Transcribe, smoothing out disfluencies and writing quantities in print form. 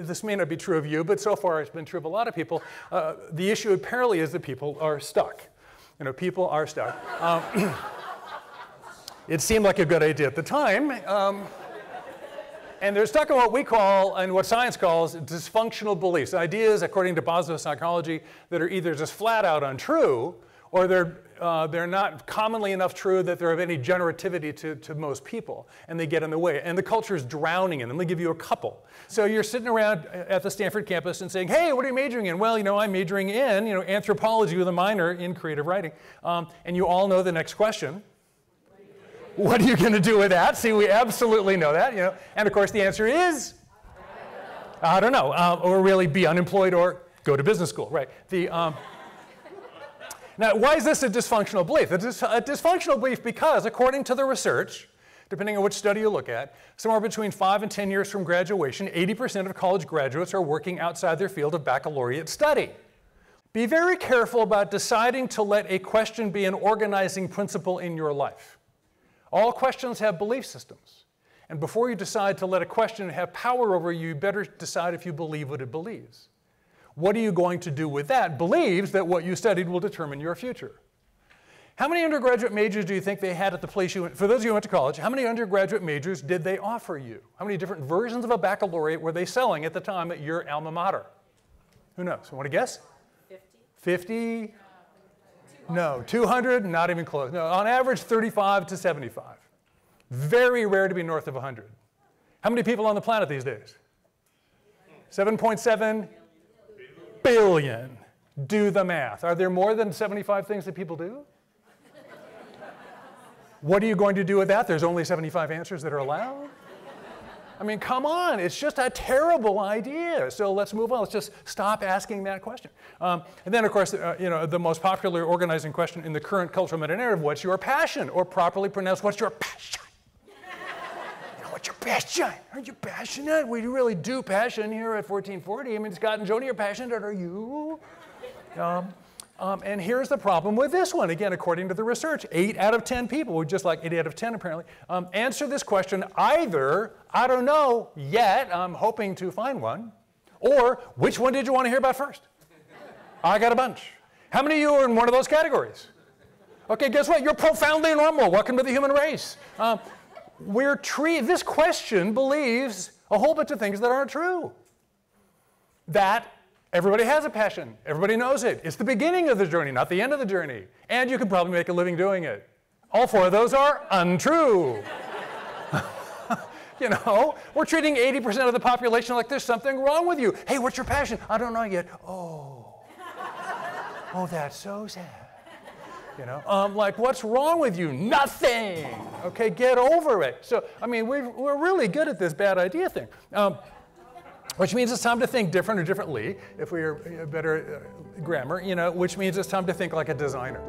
This may not be true of you, but so far it's been true of a lot of people. The issue apparently is that people are stuck. You know, people are stuck. It seemed like a good idea at the time. And they're stuck in what we call, and what science calls, dysfunctional beliefs. Ideas, according to positive psychology, that are either just flat out untrue, or they're not commonly enough true that they're of any generativity to most people, and they get in the way. And the culture is drowning in them. Let me give you a couple. So you're sitting around at the Stanford campus and saying, hey, what are you majoring in? Well, I'm majoring in anthropology with a minor in creative writing. And you all know the next question. What are you going to do with that? See, we absolutely know that. And of course the answer is, I don't know, or really be unemployed or go to business school, right? Now, why is this a dysfunctional belief? It's a dysfunctional belief because, according to the research, depending on which study you look at, somewhere between 5 and 10 years from graduation, 80% of college graduates are working outside their field of baccalaureate study. Be very careful about deciding to let a question be an organizing principle in your life. All questions have belief systems. And before you decide to let a question have power over you, you better decide if you believe what it believes. What are you going to do with that? Believes that what you studied will determine your future. How many undergraduate majors do you think they had at the place you went? For those of you who went to college, how many undergraduate majors did they offer you? How many different versions of a baccalaureate were they selling at the time at your alma mater? Who knows? Want to guess? 50. 50? No, 200? Not even close. No, on average, 35 to 75. Very rare to be north of 100. How many people on the planet these days? 7.7 billion. Do the math. Are there more than 75 things that people do? What are you going to do with that? There's only 75 answers that are allowed? I mean, come on, it's just a terrible idea. So let's move on. Let's just stop asking that question. And then, of course, the most popular organizing question in the current cultural meta-narrative, what's your passion? Or properly pronounced, what's your passion? What's your passion? Aren't you passionate? We really do passion here at 1440. I mean, Scott and Joni are passionate, are you? And here's the problem with this one. Again, according to the research, 8 out of 10 people, just like 8 out of 10 apparently, answer this question either, I don't know yet, I'm hoping to find one, or which one did you want to hear about first? I got a bunch. How many of you are in one of those categories? Okay, guess what? You're profoundly normal. Welcome to the human race. This question believes a whole bunch of things that aren't true. That everybody has a passion. Everybody knows it. It's the beginning of the journey, not the end of the journey. And you can probably make a living doing it. All 4 of those are untrue. We're treating 80% of the population like there's something wrong with you. Hey, what's your passion? I don't know yet. Oh, that's so sad. Like, what's wrong with you? Nothing. Okay, get over it. So, I mean, we're really good at this bad idea thing. Which means it's time to think different or differently, if we are better grammar, which means it's time to think like a designer.